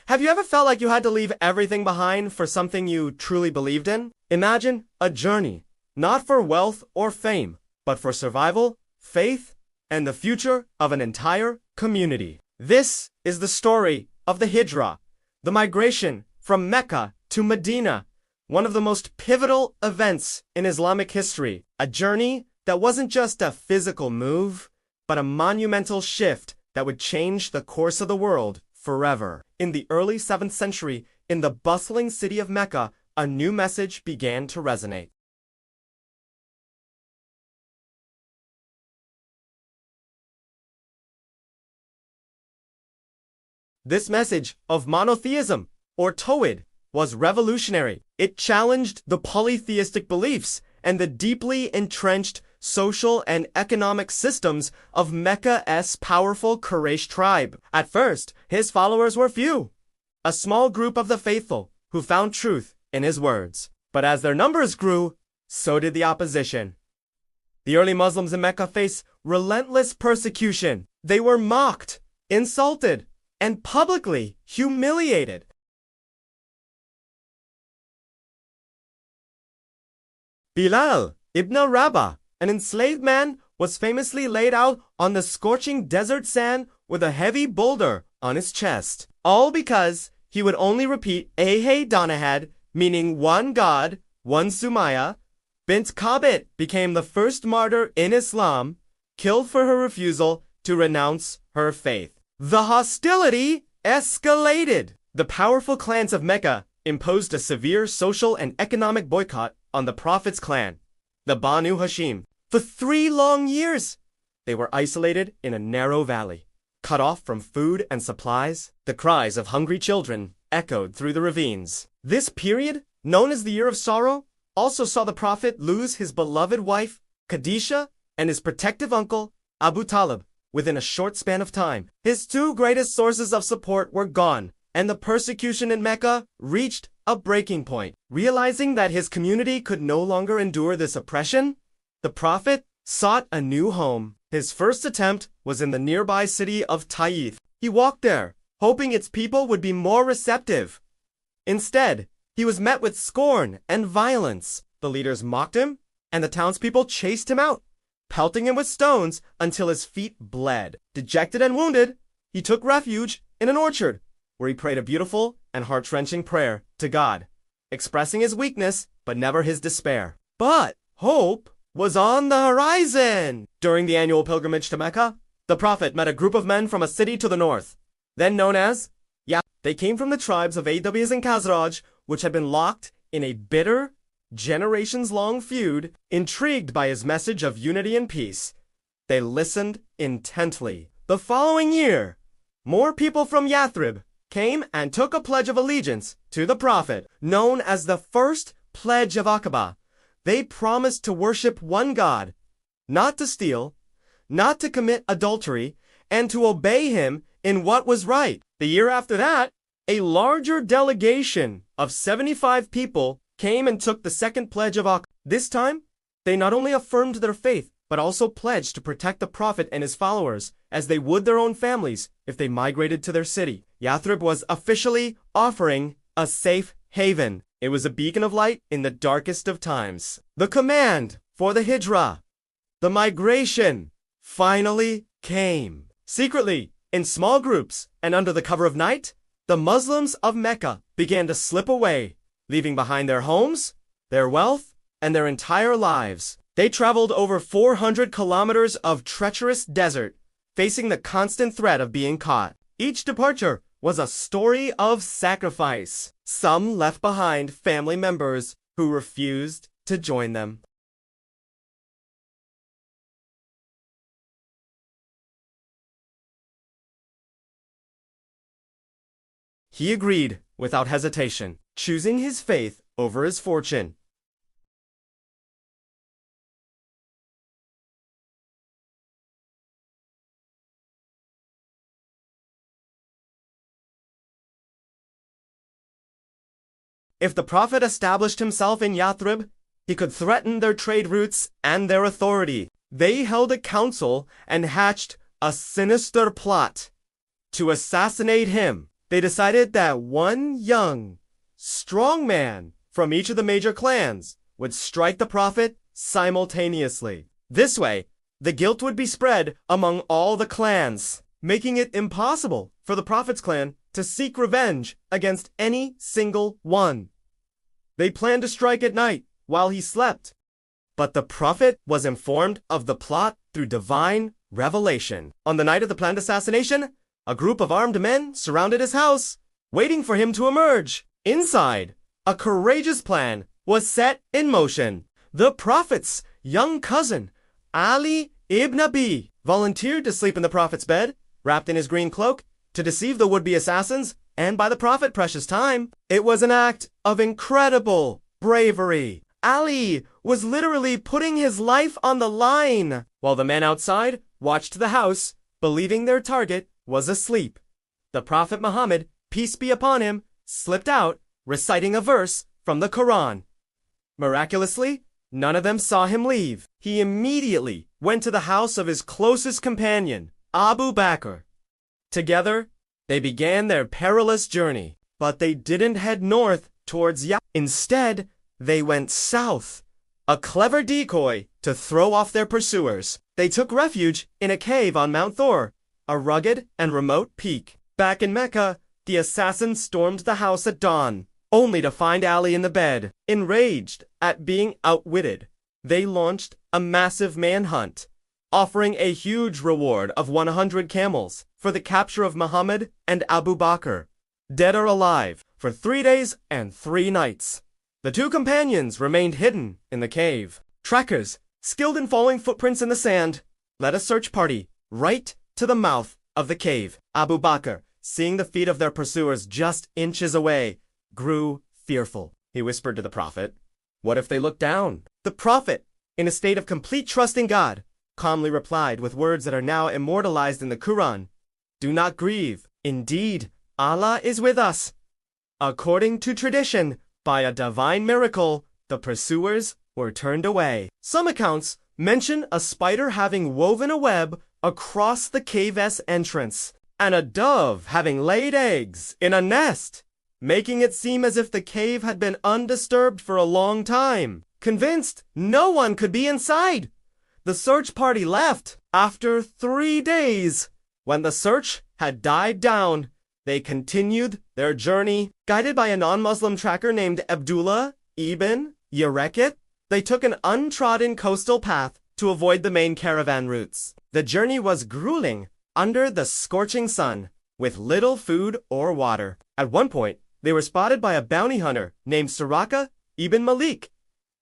Have you ever felt like you had to leave everything behind for something you truly believed in? Imagine a journey, not for wealth or fame, but for survival, faith, and the future of an entire community. This is the story of the Hijrah, the migration from Mecca to Medina, one of the most pivotal events in Islamic history, a journey that wasn't just a physical move, but a monumental shift that would change the course of the world forever. In the early 7th century, in the bustling city of Mecca, a new message began to resonate. This message of monotheism, or Tawhid, was revolutionary. It challenged the polytheistic beliefs and the deeply entrenched social and economic systems of Mecca's powerful Quraysh tribe. At first, his followers were few, a small group of the faithful who found truth in his words. But as their numbers grew, so did the opposition. The early Muslims in Mecca faced relentless persecution. They were mocked, insulted, and publicly humiliated. Bilal ibn Rabah, an enslaved man, was famously laid out on the scorching desert sand with a heavy boulder on his chest, all because he would only repeat Ehe Donahad, meaning one God, one Sumaya. Bint Qabit became the first martyr in Islam, killed for her refusal to renounce her faith. The hostility escalated. The powerful clans of Mecca imposed a severe social and economic boycott on the Prophet's clan, the Banu Hashim. For 3 long years, they were isolated in a narrow valley, cut off from food and supplies. The cries of hungry children echoed through the ravines. This period, known as the Year of Sorrow, also saw the Prophet lose his beloved wife, Khadijah, and his protective uncle, Abu Talib, within a short span of time. His 2 greatest sources of support were gone, and the persecution in Mecca reached a breaking point. Realizing that his community could no longer endure this oppression, the Prophet sought a new home. His first attempt was in the nearby city of Taif. He walked there, hoping its people would be more receptive. Instead, he was met with scorn and violence. The leaders mocked him, and the townspeople chased him out, pelting him with stones until his feet bled. Dejected and wounded, he took refuge in an orchard, where he prayed a beautiful and heart-wrenching prayer to God, expressing his weakness but never his despair. But hope was on the horizon. During the annual pilgrimage to Mecca, the Prophet met a group of men from a city to the north, then known as Ya'th. They came from the tribes of Aws and Khazraj, which had been locked in a bitter, generations-long feud. Intrigued by his message of unity and peace, they listened intently. The following year, more people from Yathrib came and took a pledge of allegiance to the Prophet, known as the First Pledge of Aqaba. They promised to worship one God, not to steal, not to commit adultery, and to obey him in what was right. The year after that, a larger delegation of 75 people came and took the second pledge of Aqaba. This time, they not only affirmed their faith, but also pledged to protect the Prophet and his followers, as they would their own families if they migrated to their city. Yathrib was officially offering a safe haven. It was a beacon of light in the darkest of times. The command for the Hijrah, the migration, finally came. Secretly, in small groups and under the cover of night, the Muslims of Mecca began to slip away, leaving behind their homes, their wealth, and their entire lives. They traveled over 400 kilometers of treacherous desert, facing the constant threat of being caught. Each departure was a story of sacrifice. Some left behind family members who refused to join them. He agreed without hesitation, choosing his faith over his fortune. If the Prophet established himself in Yathrib, he could threaten their trade routes and their authority. They held a council and hatched a sinister plot to assassinate him. they decided that one young, strong man from each of the major clans would strike the Prophet simultaneously. This way, the guilt would be spread among all the clans, making it impossible for the Prophet's clan to seek revenge against any single one. They planned to strike at night while he slept, but the Prophet was informed of the plot through divine revelation. On the night of the planned assassination, a group of armed men surrounded his house, waiting for him to emerge. Inside, a courageous plan was set in motion. The Prophet's young cousin, Ali ibn Abi, volunteered to sleep in the Prophet's bed, wrapped in his green cloak, to deceive the would-be assassins and buy the Prophet precious time. It was an act of incredible bravery. Ali was literally putting his life on the line, while the men outside watched the house, believing their target was asleep. The Prophet Muhammad, peace be upon him, slipped out, reciting a verse from the Quran. Miraculously, none of them saw him leave. He immediately went to the house of his closest companion, Abu Bakr. Together, they began their perilous journey, but they didn't head north towards Yathrib. Instead, they went south, a clever decoy to throw off their pursuers. They took refuge in a cave on Mount Thor, a rugged and remote peak. Back in Mecca, the assassins stormed the house at dawn, only to find Ali in the bed. Enraged at being outwitted, they launched a massive manhunt, offering a huge reward of 100 camels for the capture of Muhammad and Abu Bakr, dead or alive, for 3 days and 3 nights. The two companions remained hidden in the cave. Trackers, skilled in following footprints in the sand, led a search party right to the mouth of the cave. Abu Bakr, seeing the feet of their pursuers just inches away, grew fearful. He whispered to the Prophet, "What if they look down?" The Prophet, in a state of complete trust in God, calmly replied with words that are now immortalized in the Quran, "Do not grieve. Indeed, Allah is with us." According to tradition, by a divine miracle, the pursuers were turned away. Some accounts mention a spider having woven a web across the cave's entrance, and a dove having laid eggs in a nest, making it seem as if the cave had been undisturbed for a long time. Convinced no one could be inside, the search party left. After 3 days, when the search had died down, they continued their journey. Guided by a non-Muslim tracker named Abdullah ibn Yarekit, they took an untrodden coastal path to avoid the main caravan routes. The journey was grueling under the scorching sun, with little food or water. At one point, they were spotted by a bounty hunter named Suraka ibn Malik.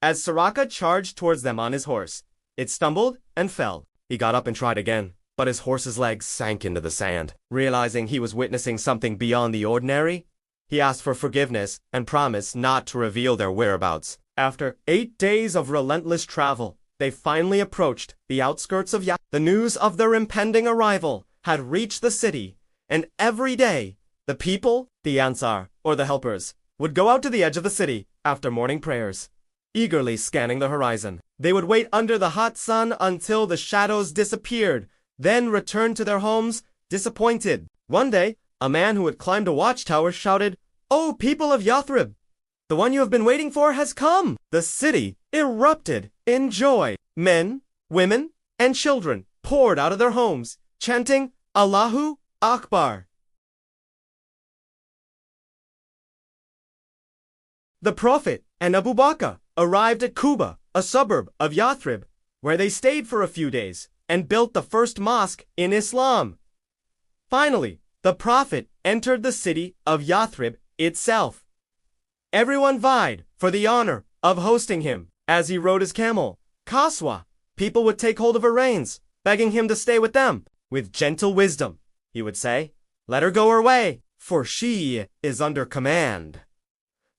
As Suraka charged towards them on his horse, it stumbled and fell. He got up and tried again, but his horse's legs sank into the sand. Realizing he was witnessing something beyond the ordinary, he asked for forgiveness and promised not to reveal their whereabouts. After 8 days of relentless travel, they finally approached the outskirts of Yathrib. The news of their impending arrival had reached the city, and every day, the people, the Ansar, or the helpers, would go out to the edge of the city after morning prayers, eagerly scanning the horizon. They would wait under the hot sun until the shadows disappeared, then return to their homes, disappointed. One day, a man who had climbed a watchtower shouted, "Oh, people of Yathrib! The one you have been waiting for has come!" The city erupted in joy. Men, women, and children poured out of their homes, chanting, "Allahu Akbar." The Prophet and Abu Bakr arrived at Quba, a suburb of Yathrib, where they stayed for a few days and built the first mosque in Islam. Finally, the Prophet entered the city of Yathrib itself. Everyone vied for the honor of hosting him. As he rode his camel, Kaswa, people would take hold of her reins, begging him to stay with them. "With gentle wisdom," he would say, "let her go her way, for she is under command."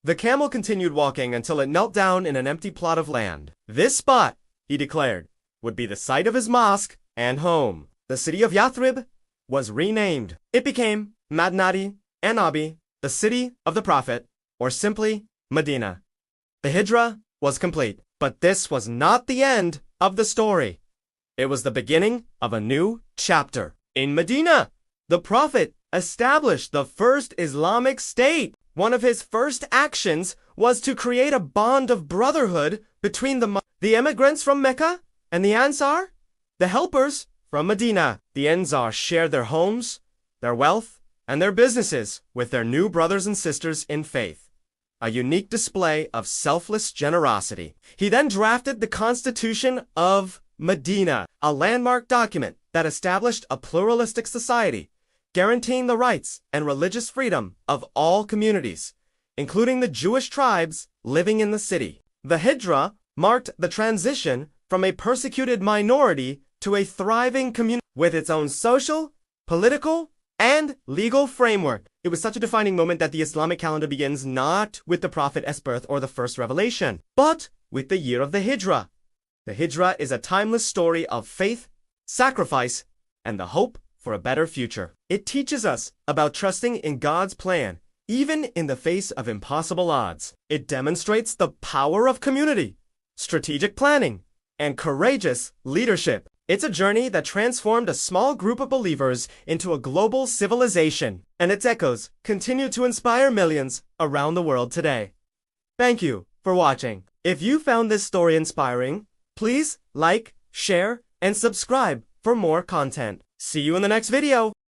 The camel continued walking until it knelt down in an empty plot of land. This spot, he declared, would be the site of his mosque and home. The city of Yathrib was renamed. It became Madinati an-Nabi, the city of the Prophet, or simply Medina. The Hijrah was complete, but this was not the end of the story. It was the beginning of a new chapter. In Medina, the Prophet established the first Islamic state. One of his first actions was to create a bond of brotherhood between the immigrants from Mecca and the Ansar, the helpers from Medina. The Ansar shared their homes, their wealth, and their businesses with their new brothers and sisters in faith, a unique display of selfless generosity. He then drafted the Constitution of Medina, a landmark document that established a pluralistic society, guaranteeing the rights and religious freedom of all communities, including the Jewish tribes living in the city. The Hijrah marked the transition from a persecuted minority to a thriving community with its own social, political, and legal framework. It was such a defining moment that the Islamic calendar begins not with the Prophet's birth or the first revelation, but with the year of the Hijrah. The Hijrah is a timeless story of faith, sacrifice, and the hope for a better future. It teaches us about trusting in God's plan, even in the face of impossible odds. It demonstrates the power of community, strategic planning, and courageous leadership. It's a journey that transformed a small group of believers into a global civilization, and its echoes continue to inspire millions around the world today. Thank you for watching. If you found this story inspiring, please like, share, and subscribe for more content. See you in the next video.